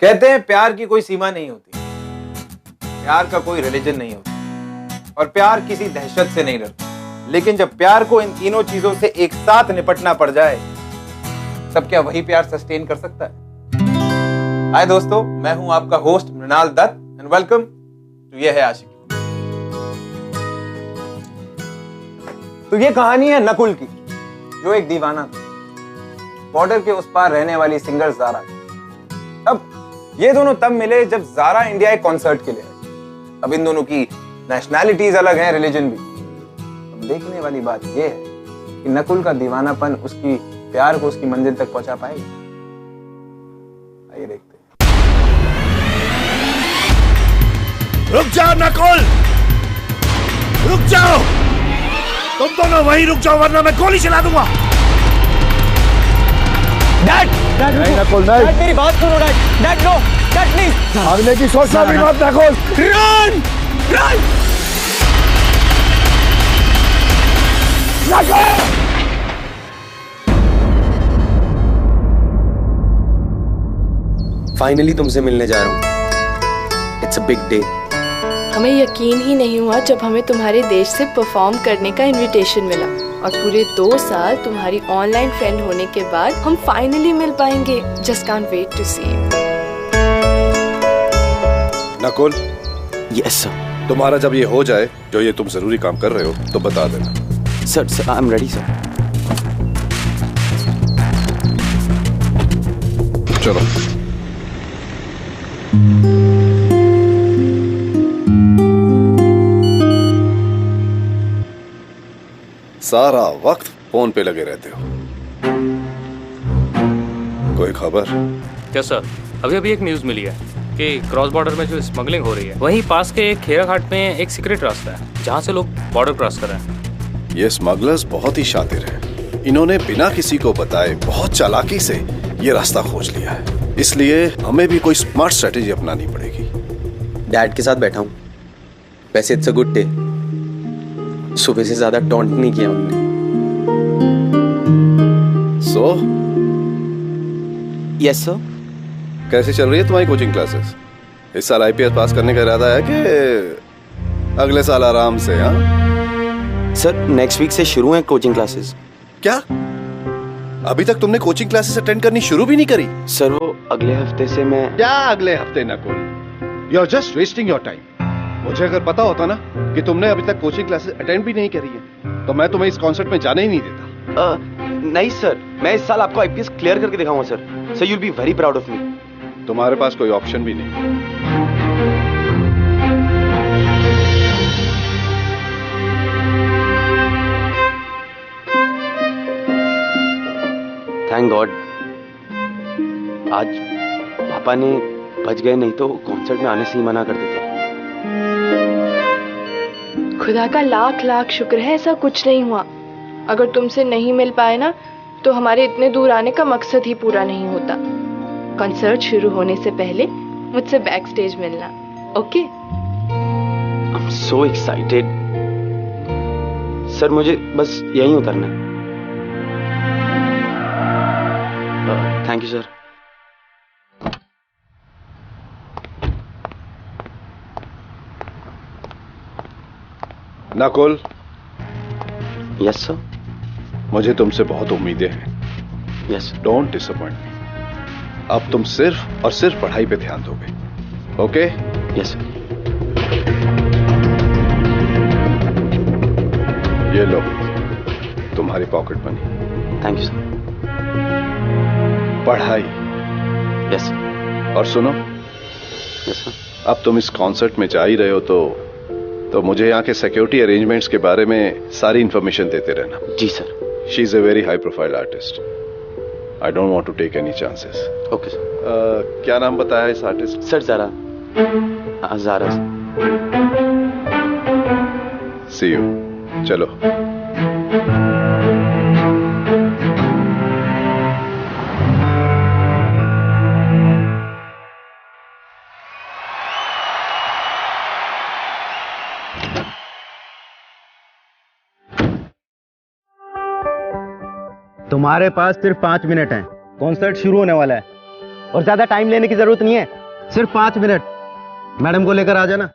कहते हैं प्यार की कोई सीमा नहीं होती, प्यार का कोई रिलीजन नहीं होता और प्यार किसी दहशत से नहीं डरता। लेकिन जब प्यार को इन तीनों चीजों से एक साथ निपटना पड़ जाए तब क्या वही प्यार सस्टेन कर सकता है? हाय दोस्तों, मैं हूं आपका host Mrinal Dutt and welcome to Ye Hai आशिकी। तो ये कहानी है नकुल की, जो एक दीवाना था। बॉर्डर के उस पार रहने वाली सिंगर जारा। अब ये दोनों तब मिले जब जारा इंडिया एक कॉन्सर्ट के लिए आई। अब इन दोनों की नेशनैलिटीज अलग हैं, रिलीजन भी। अब देखने वाली बात ये है कि नकुल का दीवानापन उसकी प्यार को उसकी मंजिल तक पहुंचा पाएगा। आइए देखते हैं। रुक जाओ नकुल, रुक जाओ, तुम दोनों वहीं रुक जाओ वरना मैं गोली चला दूंगा। डैड, नहीं नकुल, नहीं। डैड मेरी बात सुनो dad, dad no, dad please. भागने की सोचना भी मत नकुल। Run, run. फाइनली तुमसे मिलने जा रहा हूँ। It's a big day. हमें यकीन ही नहीं हुआ जब हमें तुम्हारे देश से परफॉर्म करने का इनविटेशन मिला और पूरे 2 साल तुम्हारी ऑनलाइन फ्रेंड होने के बाद हम फाइनली मिल पाएंगे। Just can't wait to see you. Nakul, yes sir. तुम्हारा जब ये हो जाए, जो ये तुम जरूरी काम कर रहे हो, तो बता देना। Sir I am ready sir. चलो। सारा वक्त फोन पे लगे रहते हो। कोई खबर? क्या सर, अभी अभी एक न्यूज़ मिली है कि क्रॉस बॉर्डर में जो स्मगलिंग हो रही है वहीं पास के एक खेरा घाट में एक सीक्रेट रास्ता है जहां से लोग बॉर्डर क्रॉस कर रहे हैं। ये स्मगलर्स बहुत ही शातिर हैं। इन्होंने बिना किसी को बताए बहुत चालाकी से ये रास्ता खोज लिया है। इसलिए हमें भी कोई स्मार्ट स्ट्रेटेजी अपनानी पड़ेगी। डैड के साथ बैठा हूँ। वैसे इट्स अ गुड डे। सुबह से ज्यादा टॉन्ट नहीं किया हमने। So yes sir. कैसे चल रही है तुम्हारी कोचिंग क्लासेस? इस साल आईपीएस पास करने का इरादा है कि अगले साल आराम से? हाँ सर, नेक्स्ट वीक से शुरू है कोचिंग क्लासेस। क्या? अभी तक तुमने कोचिंग क्लासेस अटेंड करनी शुरू भी नहीं करी? सर वो अगले हफ्ते से मैं। क्या अगले हफ्ते Nakul? You are just wasting your time. मुझे अगर पता होता ना कि तुमने अभी तक कोचिंग क्लासेस अटेंड भी नहीं करी है तो मैं तुम्हें इस कॉन्सर्ट में जाने ही नहीं देता। नहीं सर, मैं इस साल आपको आईपीएस क्लियर करके दिखाऊंगा sir. Sir you will be very proud of me. तुम्हारे पास कोई ऑप्शन भी नहीं। थैंक गॉड आज पापा ने बच गए, नहीं तो कॉन्सर्ट में आने से ही मना कर देते। खुदा का लाख लाख शुक्र है ऐसा कुछ नहीं हुआ। अगर तुमसे नहीं मिल पाए ना तो हमारे इतने दूर आने का मकसद ही पूरा नहीं होता। कॉन्सर्ट शुरू होने से पहले मुझसे बैक स्टेज मिलना, okay? I am so excited. Sir मुझे बस यहीं उतरना है। Thank you sir. Nakul. Yes sir. मुझे तुमसे बहुत उम्मीदें हैं। यस। डोंट डिसअपॉइंट मी। अब तुम सिर्फ और सिर्फ पढ़ाई पे ध्यान दोगे, ओके? Yes sir. ये लो तुम्हारी pocket money. Thank you sir. पढ़ाई। Yes sir. और सुनो, यस सर। अब तुम इस कॉन्सर्ट में जा ही रहे हो तो मुझे यहाँ के सिक्योरिटी अरेंजमेंट्स के बारे में सारी इंफॉर्मेशन देते रहना। जी sir. She is a very high profile artist. I don't want to take any chances. Okay sir. क्या नाम बताया इस artist? Sir Zara. Zara. See you. चलो। तुम्हारे पास सिर्फ 5 मिनट हैं। कॉन्सर्ट शुरू होने वाला है। और ज्यादा टाइम लेने की जरूरत नहीं है, सिर्फ 5 मिनट। मैडम को लेकर आ जाना।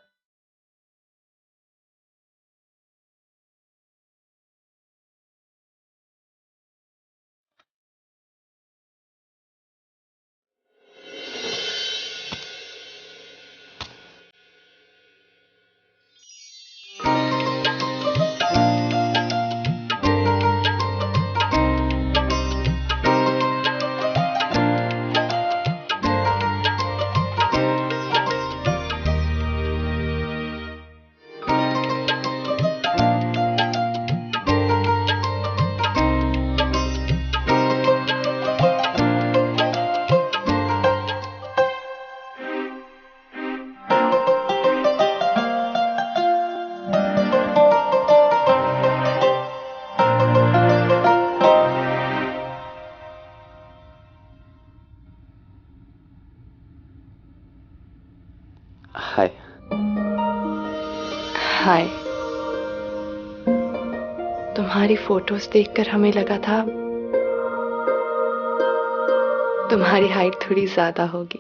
हाय। हाय। तुम्हारी फोटोज देखकर हमें लगा था तुम्हारी हाइट थोड़ी ज्यादा होगी।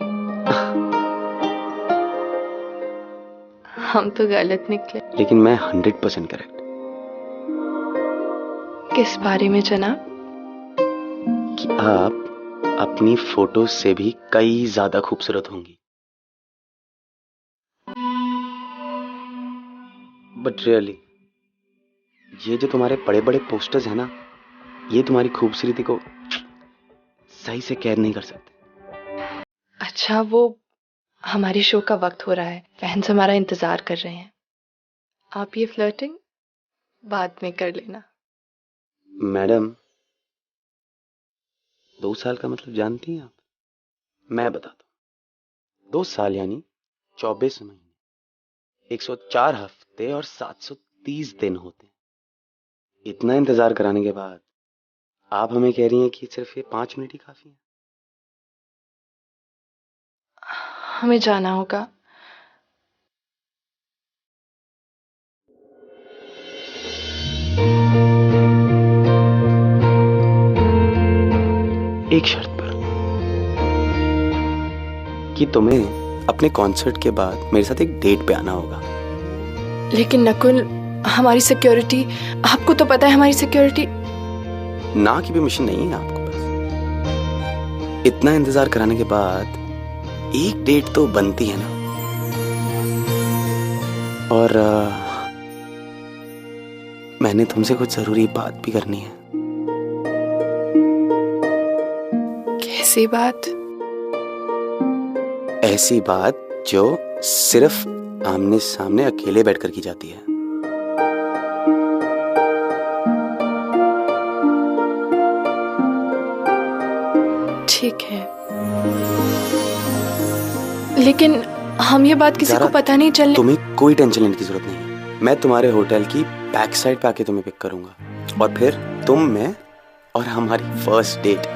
हम तो गलत निकले। लेकिन मैं 100% करेक्ट। किस बारे में जनाब? कि आप अपनी फोटो से भी कई ज्यादा खूबसूरत होंगी। बट रियली ये जो तुम्हारे बड़े बड़े पोस्टर्स हैं ना, ये तुम्हारी खूबसूरती को सही से कैद नहीं कर सकते। अच्छा, वो हमारे शो का वक्त हो रहा है, फैंस हमारा इंतजार कर रहे हैं। आप ये फ्लर्टिंग बाद में कर लेना। मैडम, 2 साल का मतलब जानती हैं आप? मैं बताता हूं। 2 साल यानी 24 महीने, 104 हफ्ते और 730 दिन होते हैं। इतना इंतजार कराने के बाद आप हमें कह रही हैं कि सिर्फ ये 5 मिनट ही काफी है। हमें जाना होगा। एक शर्त पर, कि तुम्हें अपने कॉन्सर्ट के बाद मेरे साथ एक डेट पे आना होगा। लेकिन नकुल, हमारी सिक्योरिटी, आपको तो पता है हमारी सिक्योरिटी। ना की भी मिशन नहीं है आपको पास। इतना इंतजार कराने के बाद एक डेट तो बनती है ना। और मैंने तुमसे कुछ जरूरी बात भी करनी है। कैसी बात? ऐसी बात जो सिर्फ आमने सामने अकेले बैठकर की जाती है। ठीक है, लेकिन हम ये बात किसी को पता नहीं चलने। तुम्हें कोई टेंशन लेने की जरूरत नहीं है। मैं तुम्हारे होटल की बैक साइड पे आके तुम्हें पिक करूंगा और फिर तुम, मैं और हमारी फर्स्ट डेट।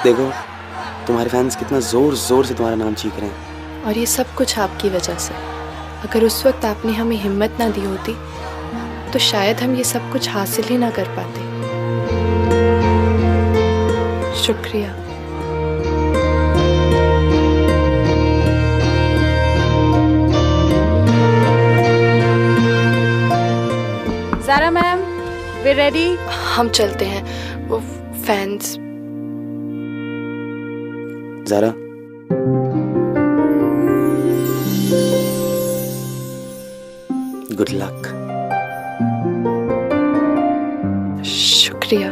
देखो तुम्हारे फैंस कितना जोर जोर से तुम्हारा नाम चीख रहे हैं। और ये सब कुछ आपकी वजह से। अगर उस वक्त आपने हमें हिम्मत ना दी होती तो शायद हम ये सब कुछ हासिल ही ना कर पाते। शुक्रिया। Zara ma'am, we ready? हम चलते हैं। वो फैंस। Zaara, good luck. शुक्रिया।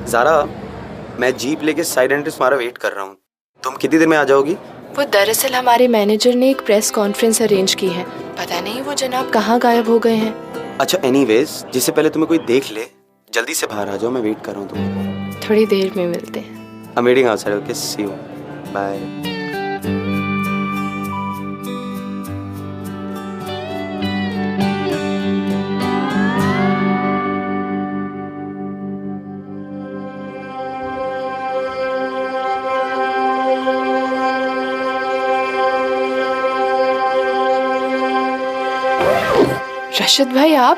ज़ारा, मैं जीप लेके साइड एंट्री तुम्हारा वेट कर रहा हूँ। तुम कितनी देर में आ जाओगी? वो दरअसल हमारे मैनेजर ने एक प्रेस कॉन्फ्रेंस अरेंज की है। पता नहीं वो जनाब कहाँ गायब हो गए हैं। अच्छा, एनीवेज, जिससे पहले तुम्हें कोई देख ले, जल्दी से बाहर आ जाओ। मैं वेट कर रहा हूँ तुमको। थोड़ी देर में मिलते हैं। I'm waiting outside. Okay, see you. Bye. रशद भाई आप?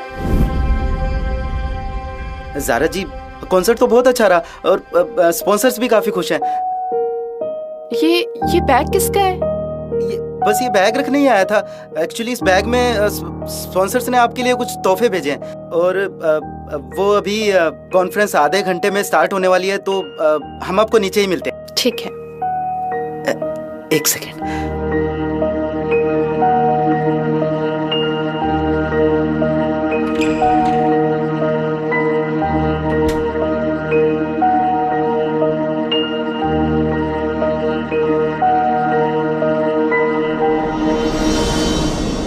ज़ारा जी, कॉन्सर्ट तो बहुत अच्छा रहा और स्पॉन्सर्स भी काफी खुश हैं। ये बैग किसका है? बस ये बैग रखने ही आया था। एक्चुअली इस बैग में स्पॉन्सर्स ने आपके लिए कुछ तोहफे भेजे हैं और वो अभी कॉन्फ्रेंस आधे घंटे में स्टार्ट होने वाली है, तो हम आपको नीचे ही मिलते हैं। ठीक है। एक सेकेंड।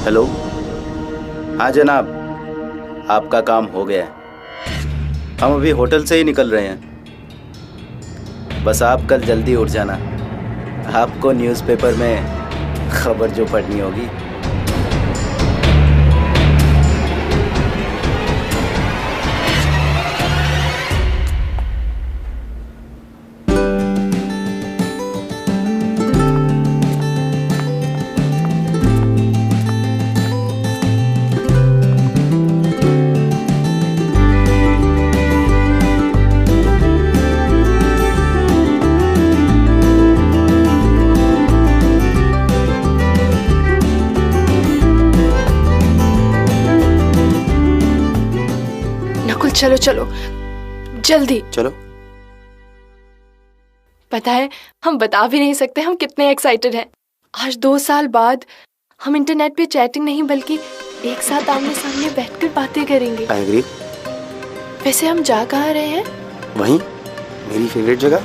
हेलो, हाँ जनाब, आपका काम हो गया है। हम अभी होटल से ही निकल रहे हैं। बस आप कल जल्दी उठ जाना, आपको न्यूज़पेपर में खबर जो पढ़नी होगी। चलो चलो जल्दी चलो। पता है, हम बता भी नहीं सकते हम कितने एक्साइटेड हैं। आज 2 साल बाद हम इंटरनेट पे चैटिंग नहीं बल्कि एक साथ आमने सामने बैठकर बातें करेंगे। I agree. वैसे हम जा कहाँ रहे हैं? वहीं, मेरी फेवरेट जगह।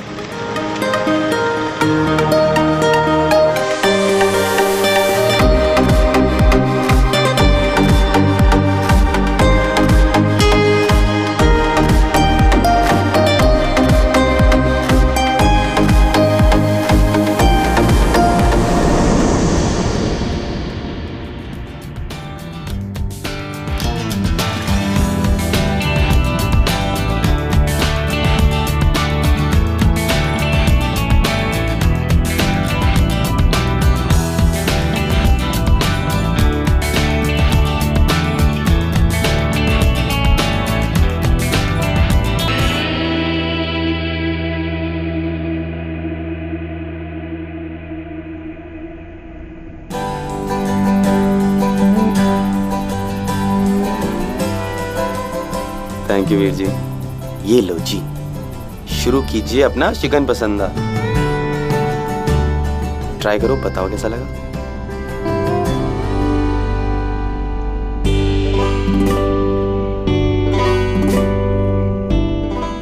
Thank you Veer ji. ये लो जी, शुरू कीजिए अपना चिकन पसंदा। ट्राई करो, बताओ कैसा लगा।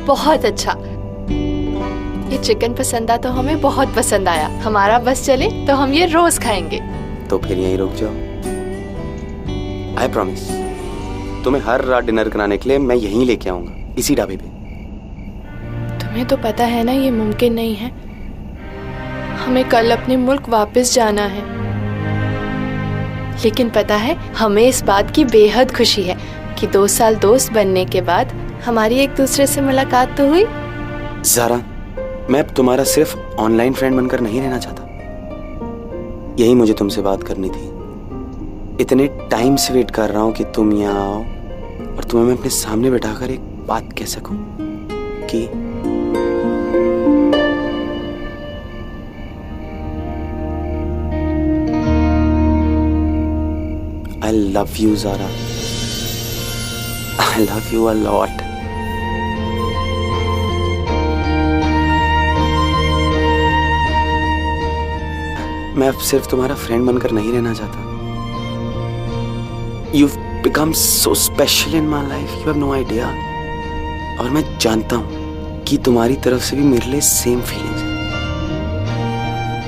बहुत अच्छा। ये चिकन पसंदा तो हमें बहुत पसंद आया। हमारा बस चले तो हम ये रोज खाएंगे। तो फिर यहीं रुक जाओ। आई प्रॉमिस, तुम्हें हर रात डिनर कराने के लिए मैं यहीं लेके आऊंगा, इसी ढाबे पे। तुम्हें तो पता है ना ये मुमकिन नहीं है। हमें कल अपने मुल्क वापस जाना है। लेकिन पता है, हमें इस बात की बेहद खुशी है कि 2 साल दोस्त बनने के बाद हमारी एक दूसरे से मुलाकात तो हुई। ज़ारा, मैं अब तुम्हारा सिर्फ ऑनलाइन फ्रेंड बनकर नहीं रहना चाहता। यही मुझे तुमसे बात करनी थी। इतने टाइम से वेट कर रहा हूं कि तुम यहाँ आओ और तुम्हें मैं अपने सामने बैठाकर एक बात कह सकूं कि I love you, Zara. I love you a lot. मैं अब सिर्फ तुम्हारा फ्रेंड बनकर नहीं रहना चाहता। You've become so special in my life. You have no idea. और मैं जानता हूँ कि तुम्हारी तरफ से भी मेरे लिए सेम फीलिंग्स हैं।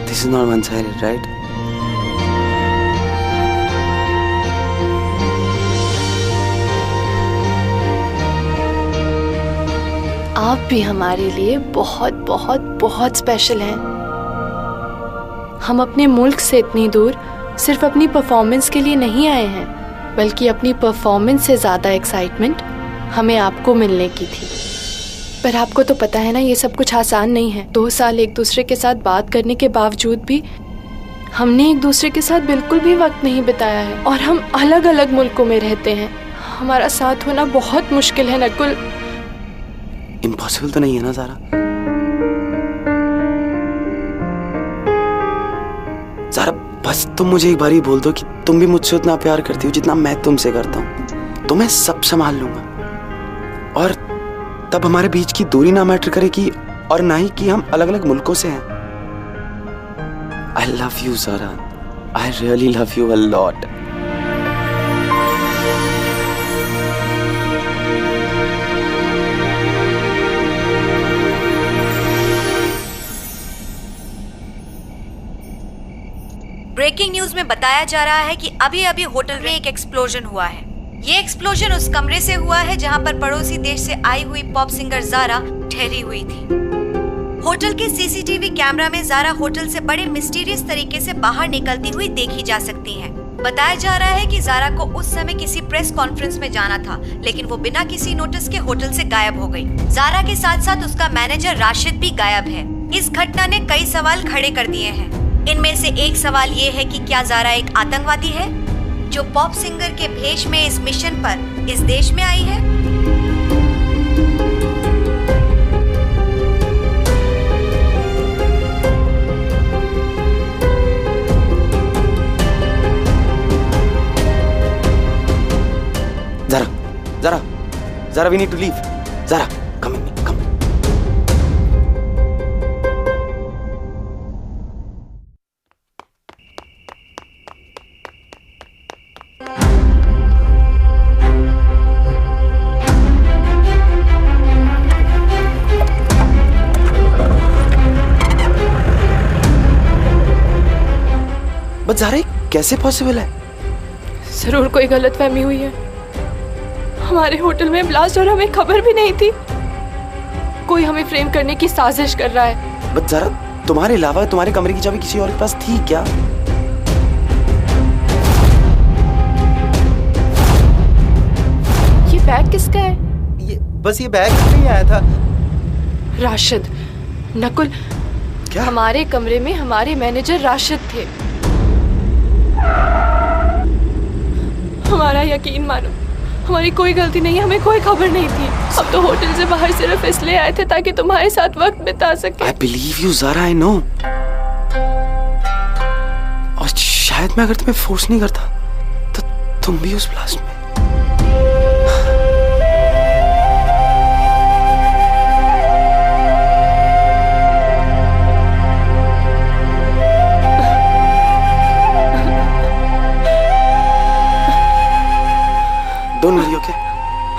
This is not one-sided, right? आप भी हमारे लिए बहुत बहुत बहुत स्पेशल हैं। हम अपने मुल्क से इतनी दूर सिर्फ अपनी परफॉर्मेंस के लिए नहीं आए हैं, बल्कि अपनी परफॉर्मेंस से ज़्यादा एक्साइटमेंट हमें आपको मिलने की थी। पर आपको तो पता है ना, ये सब कुछ आसान नहीं है। 2 साल एक दूसरे के साथ बात करने के बावजूद भी हमने एक दूसरे के साथ बिल्कुल भी वक्त नहीं बिताया है और हम अलग अलग मुल्कों में रहते हैं। हमारा साथ होना बहुत मुश्किल है नकुल। इम्पॉसिबल तो नहीं है ना ज़ारा? ज़ारा बस तुम मुझे एक बार ही बोल दो कि तुम भी मुझसे उतना प्यार करती हो जितना मैं तुमसे करता हूँ, तो मैं सब संभाल लूंगा। और तब हमारे बीच की दूरी ना मैटर करेगी और ना ही कि हम अलग अलग मुल्कों से हैं। I love you, Zara. I really love you a lot. Breaking news में बताया जा रहा है कि अभी अभी होटल में एक एक्सप्लोजन हुआ है। ये एक्सप्लोजन उस कमरे से हुआ है जहां पर पड़ोसी देश से आई हुई पॉप सिंगर ज़ारा ठहरी हुई थी। होटल के सीसीटीवी कैमरा में ज़ारा होटल से बड़े मिस्टीरियस तरीके से बाहर निकलती हुई देखी जा सकती हैं। बताया जा रहा है कि ज़ारा को उस समय किसी प्रेस कॉन्फ्रेंस में जाना था, लेकिन वो बिना किसी नोटिस के होटल से गायब हो गई। ज़ारा के साथ साथ उसका मैनेजर राशिद भी गायब है। इस घटना ने कई सवाल खड़े कर दिए हैं। इनमें से एक सवाल ये है कि क्या ज़ारा एक आतंकवादी है जो पॉप सिंगर के भेष में इस मिशन पर इस देश में आई है? Zara, we need to leave. Zara, come with me, come. But Zara कैसे पॉसिबल है? जरूर कोई गलतफहमी हुई है। हमारे होटल में ब्लास्ट और हमें खबर भी नहीं थी। कोई हमें फ्रेम करने की साजिश कर रहा है। बट ज़ारा तुम्हारे अलावा तुम्हारे कमरे की चाबी किसी और के पास थी क्या? ये बैग किसका है? बस ये बैग नहीं आया था। राशिद, नकुल, क्या? हमारे कमरे में हमारे मैनेजर राशिद थे। हमारा यकीन मानो, हमारी कोई गलती नहीं है, हमें कोई खबर नहीं थी। हम तो होटल से बाहर सिर्फ इसलिए आए थे ताकि तुम्हारे साथ वक्त बिता सके। I believe you, Zara, I know. और शायद मैं अगर तुम्हें फोर्स नहीं करता तो तुम भी उस ब्लास्ट में। Don't worry, okay?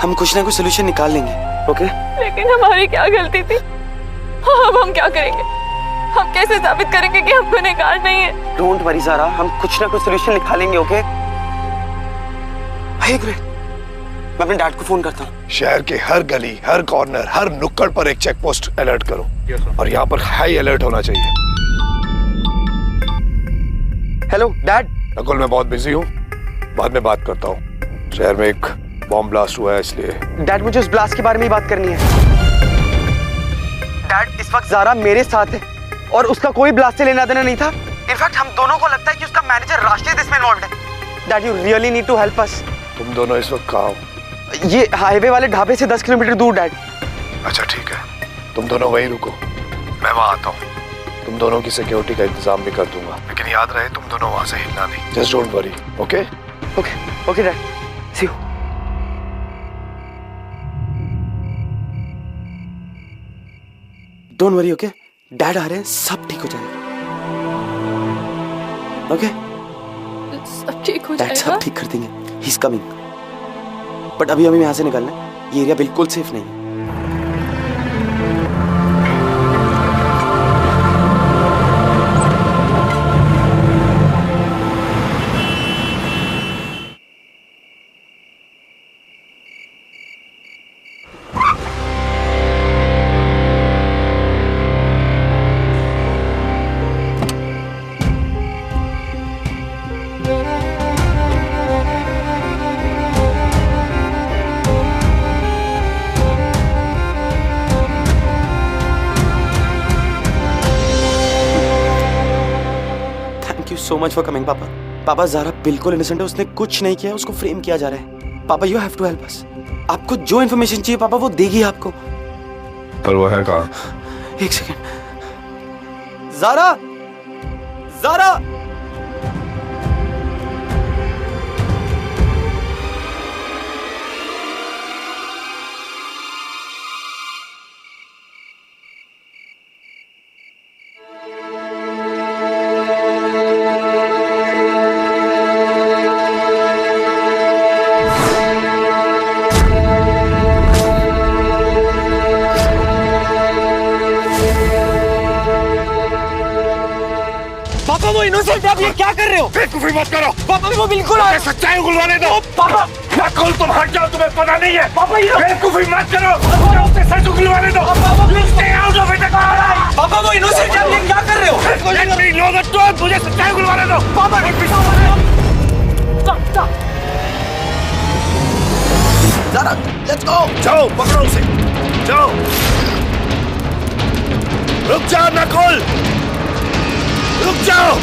हम कुछ ना कुछ सोल्यूशन निकाल लेंगे, ओके? लेकिन हमारी क्या गलती थी? अब हम क्या करेंगे? हम कैसे साबित करेंगे कि हम गुनहगार नहीं है? Don't worry, Zara, हम कुछ ना कुछ सोल्यूशन निकालेंगे, ओके? एक मिनट, मैं अपने डैड को फोन करता हूँ। शहर के हर गली, हर कॉर्नर, हर नुक्कड़ पर एक चेक पोस्ट अलर्ट करो। और यहाँ पर हाई अलर्ट होना चाहिए। Hello dad. नकुल, मैं बहुत बिजी हूँ, बाद में बात करता हूँ। शहर में एक बॉम्ब ब्लास्ट हुआ है, इसलिए। डैड, मुझे उस ब्लास्ट के बारे में ही बात करनी है। डैड, इस वक्त ज़ारा मेरे साथ है और उसका कोई ब्लास्ट से लेना देना नहीं था। इनफैक्ट हम दोनों को लगता है कि उसका मैनेजर राशिद इसमें इन्वॉल्व है। Dad, you really need to help us. तुम दोनों इस वक्त कहाँ हो? ये हाईवे वाले ढाबे से 10 किलोमीटर दूर, डैड। अच्छा ठीक है, तुम दोनों वहीं रुको, मैं वहाँ आता हूँ। तुम दोनों की सिक्योरिटी का इंतजाम भी कर दूंगा, लेकिन याद रहे तुम दोनों वहाँ से हिलना नहीं। Just don't worry, okay? Okay dad, see you. Don't worry, okay? Dad आ रहे हैं, सब ठीक हो जाएगा, ओके? सब ठीक हो डैड जाएगा। सब ठीक कर देंगे, ही इज कमिंग। बट अभी हमें यहाँ से निकलना है, ये एरिया बिल्कुल सेफ नहीं है। सो मच फॉर कमिंग पापा। पापा ज़ारा बिल्कुल इनोसेंट है, उसने कुछ नहीं किया, उसको फ्रेम किया जा रहा है। पापा you have to help us. आपको जो इन्फॉर्मेशन चाहिए पापा वो देगी आपको। पर वो है कहाँ? एक सेकेंड। ज़ारा, ज़ारा। पापा वो इनोसेंट है, आप ये क्या कर रहे हो? बेवकूफी मत करो पापा वो बिल्कुल सच्चाई उगलवाने दो। पापा नकुल तुम हट जाओ, तुम्हें पता नहीं है। पापा ये बेवकूफी मत करो, उसे सच उगलवाने दो। पापा वो इनोसेंट है, आप ये क्या कर रहे हो? मुझे सच्चाई उगलवाने दो। पापा ज़ारा लेट्स गो। जाओ पकड़ो उसे, जाओ। रुक जाओ नकुल, रुक जाओ।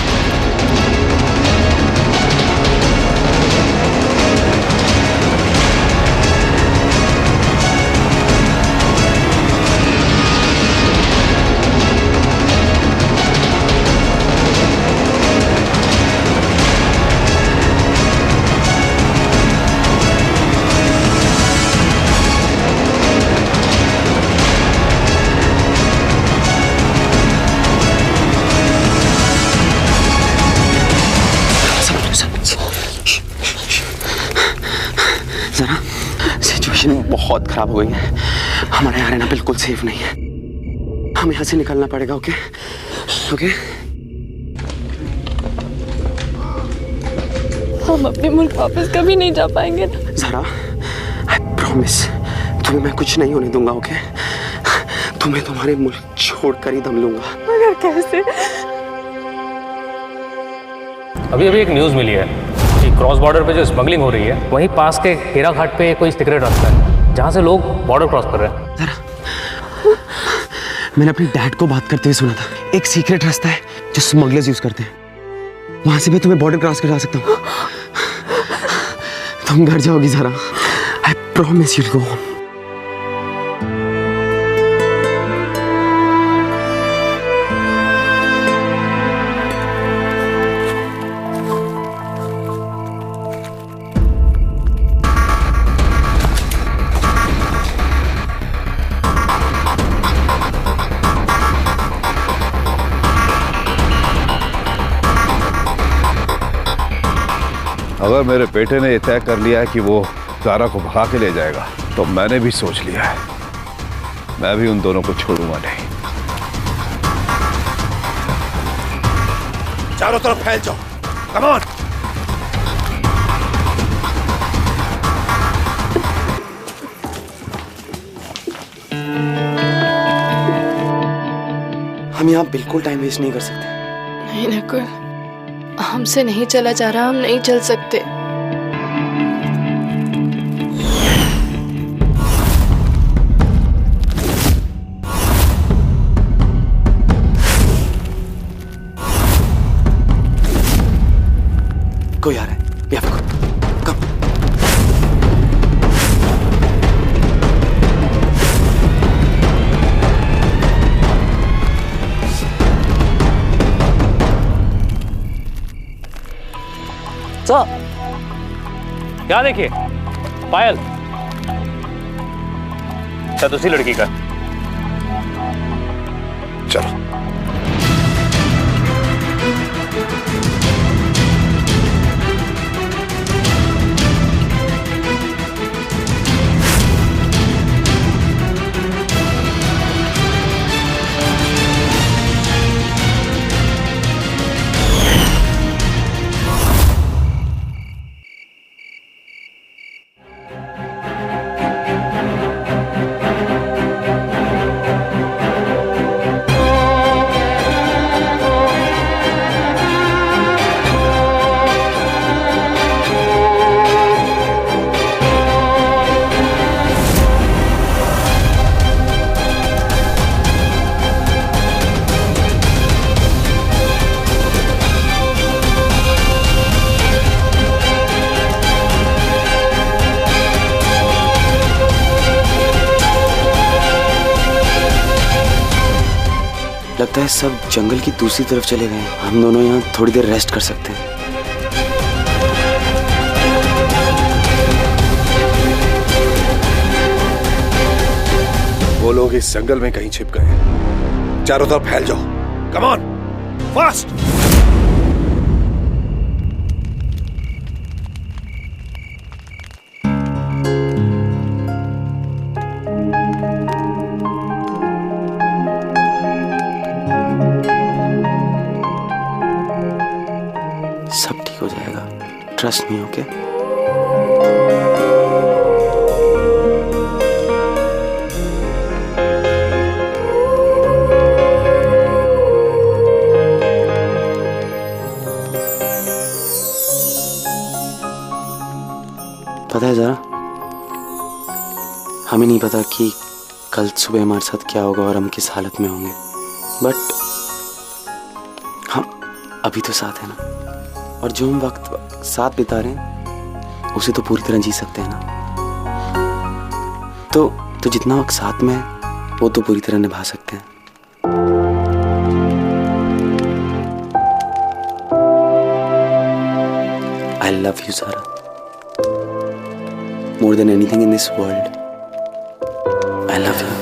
ज़रा सिचुएशन बहुत खराब हो गई है, हमारा यहाँ रहना बिल्कुल सेफ नहीं है, हमें यहाँ से निकलना पड़ेगा। Okay okay. हम अपने मुल्क वापस कभी नहीं जा पाएंगे ना। ज़रा आई प्रॉमिस तुम्हें मैं कुछ नहीं होने दूंगा। ओके तुम्हें तुम्हारे मुल्क छोड़कर ही दम लूंगा। मगर कैसे? अभी अभी एक न्यूज़ मिली है कि क्रॉस बॉर्डर पे जो स्मगलिंग हो रही है वहीं पास के खेरा घाट पे कोई सीक्रेट रास्ता है जहाँ से लोग बॉर्डर क्रॉस कर रहे हैं। ज़रा मैंने अपने डैड को बात करते हुए सुना था, एक सीक्रेट रास्ता है जो स्मगलर्स यूज करते हैं, वहां से मैं तुम्हें बॉर्डर क्रॉस करा सकता हूँ। तुम घर जाओगी ज़रा, I promise you will go home. अगर मेरे बेटे ने यह तय कर लिया है कि वो ज़ारा को भगा के ले जाएगा तो मैंने भी सोच लिया है, मैं भी उन दोनों को छोड़ूंगा नहीं। चारों तरफ फैल जाओ, कम ऑन। हम यहाँ बिल्कुल टाइम वेस्ट नहीं कर सकते। नहीं नकुल, हमसे नहीं चला जा रहा, हम नहीं चल सकते। कोई आ रहा है, we have to go. Come. क्या देखिए? पायल, शायद उसी लड़की का। चलो। लगता है सब जंगल की दूसरी तरफ चले गए हैं। हम दोनों यहाँ थोड़ी देर रेस्ट कर सकते हैं। वो लोग इस जंगल में कहीं छिप गए। चारों तरफ फैल जाओ। Come on, fast. सब ठीक हो जाएगा, ट्रस्ट मी, ओके? पता है जरा, हमें नहीं पता कि कल सुबह हमारे साथ क्या होगा और हम किस हालत में होंगे, बट हम अभी तो साथ हैं ना, और जो हम वक्त साथ बिता रहे हैं उसे तो पूरी तरह जी सकते हैं ना। तो जितना वक्त साथ में है वो तो पूरी तरह निभा सकते हैं। I love you, Zara. More than anything in this world. I love you.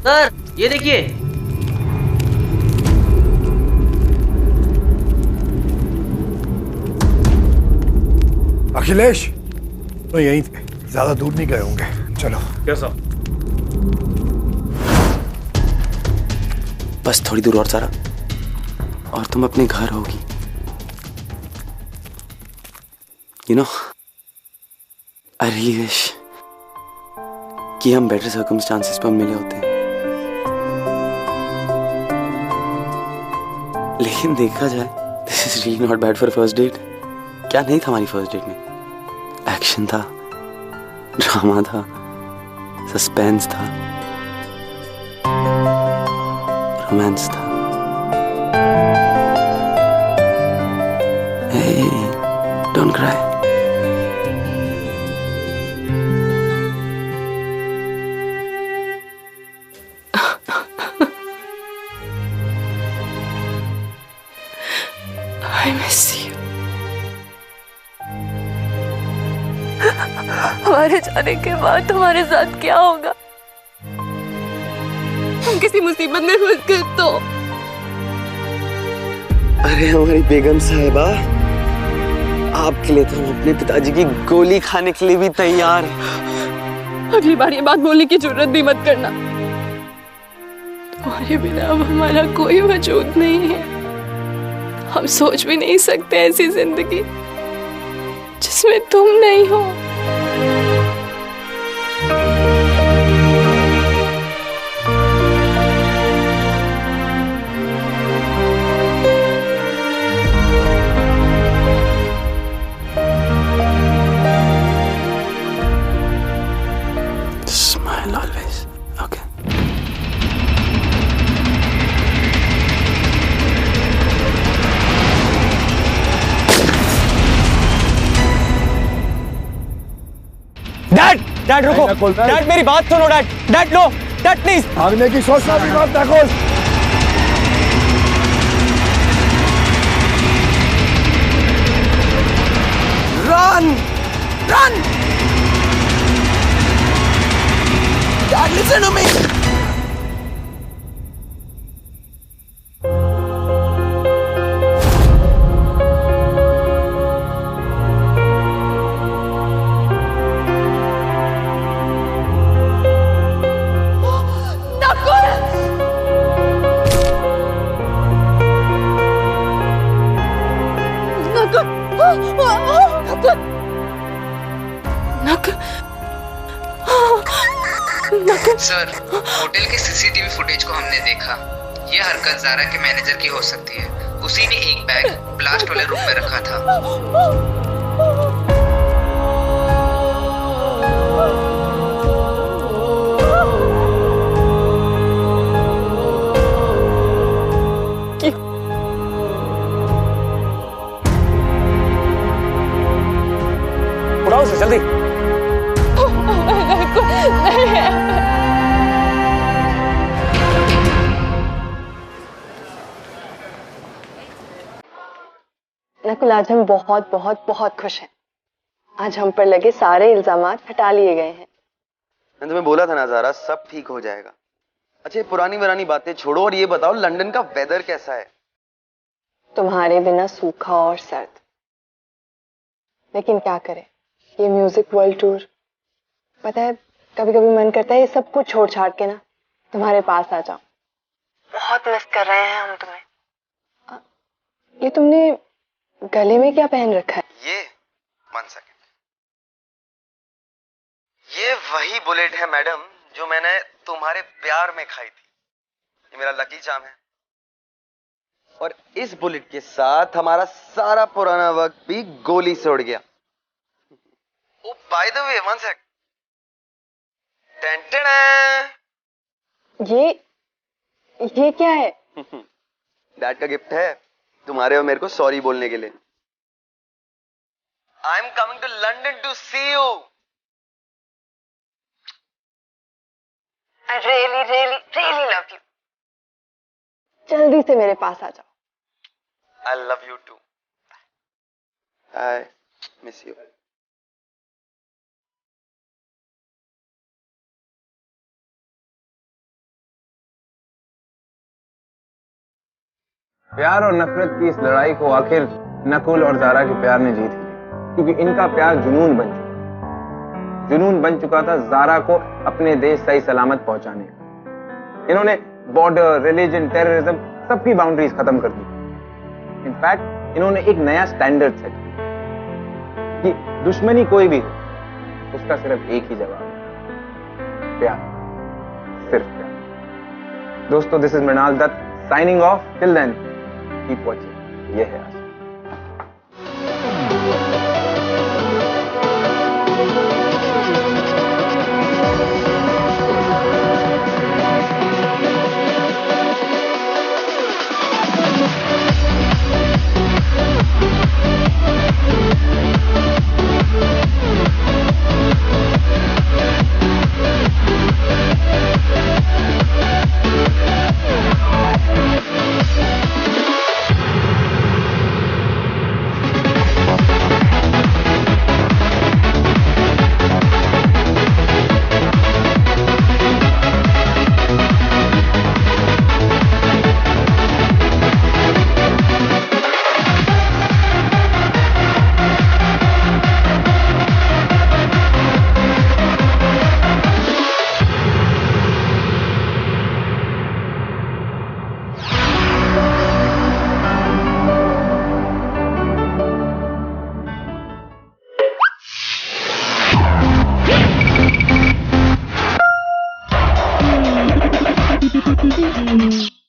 Sir ये देखिए। अखिलेश तो यहीं थे, ज्यादा दूर नहीं गए होंगे। चलो। कैसा? बस थोड़ी दूर और सारा, और तुम अपने घर होगी। You know, I really wish कि हम बेटर सर्कमस्टांसेस पर मिले होते हैं। लेकिन देखा जाए, this is really not bad for first date. क्या नहीं था हमारी फर्स्ट डेट में? एक्शन था, ड्रामा था, सस्पेंस था, रोमांस था। Hey, don't cry. I miss you. हमारा हमारे जाने के बाद तुम्हारे साथ क्या होगा? हम किसी मुसीबत में फंस गए तो? अरे हमारी बेगम साहिबा, आपके लिए तो हम अपने पिताजी की गोली खाने के लिए भी तैयार हैं। अगली बार ये बात बोलने की जरूरत भी मत करना। तुम्हारे बिना अब हमारा कोई वजूद नहीं है। हम सोच भी नहीं सकते ऐसी जिंदगी जिसमें तुम नहीं हो। Smile always. Okay. डैड रुको, डैड मेरी बात सुनो, डैड नो, डैड प्लीज। भागने की सोचना भी मत Nakul. Run! Run! Dad, listen to me! Sir, hotel के सीसीटीवी फुटेज को हमने देखा। ये हरकत ज़ारा के मैनेजर की हो सकती है। उसी ने एक बैग ब्लास्ट वाले रूम में रखा था। उड़ाओ उसे जल्दी। नकुल, आज हम बहुत बहुत बहुत खुश हैं। आज हम पर लगे सारे इल्जामात हटा लिए गए हैं। मैंने तुम्हें बोला था ना ज़ारा, सब ठीक हो जाएगा। अच्छा, पुरानी वरानी बातें छोड़ो और ये बताओ, लंदन का वेदर कैसा है? तुम्हारे बिना सूखा और सर्द। लेकिन क्या करें, ये म्यूजिक वर्ल्ड टूर, पता है कभी कभी मन करता है ये सब कुछ छोड़ छाड़ के ना तुम्हारे पास आ जाऊं। बहुत मिस कर रहे हैं हम तुम्हें। ये तुमने गले में क्या पहन रखा है? ये 1 सेकंड। ये वही बुलेट है मैडम जो मैंने तुम्हारे प्यार में खाई थी। ये मेरा लकी चार्म है और इस बुलेट के साथ हमारा सारा पुराना वक्त भी गोली से उड़ गया। ओ बाय द वे, 1 सेकंड। ये क्या है? डैड का गिफ्ट है तुम्हारे और मेरे को सॉरी बोलने के लिए। I am coming to London to see you. I really love you. जल्दी से मेरे पास आ जाओ। I love you too. I miss you. प्यार और नफरत की इस लड़ाई को आखिर नकुल और ज़ारा के प्यार ने जीत लिया, क्योंकि इनका प्यार जुनून बन चुका था। जुनून बन चुका था ज़ारा को अपने देश सही सलामत पहुंचाने का। इन्होंने बॉर्डर, रिलीजन, टेररिज्म सबकी बाउंड्रीज खत्म कर दी। इनफैक्ट इन्होंने एक नया स्टैंडर्ड सेट किया कि दुश्मनी कोई भी हो उसका सिर्फ एक ही जवाब है, प्यार, सिर्फ प्यार। दोस्तों, this is Mrinal Dutt signing off. Till then keep watching. ये है आज। है।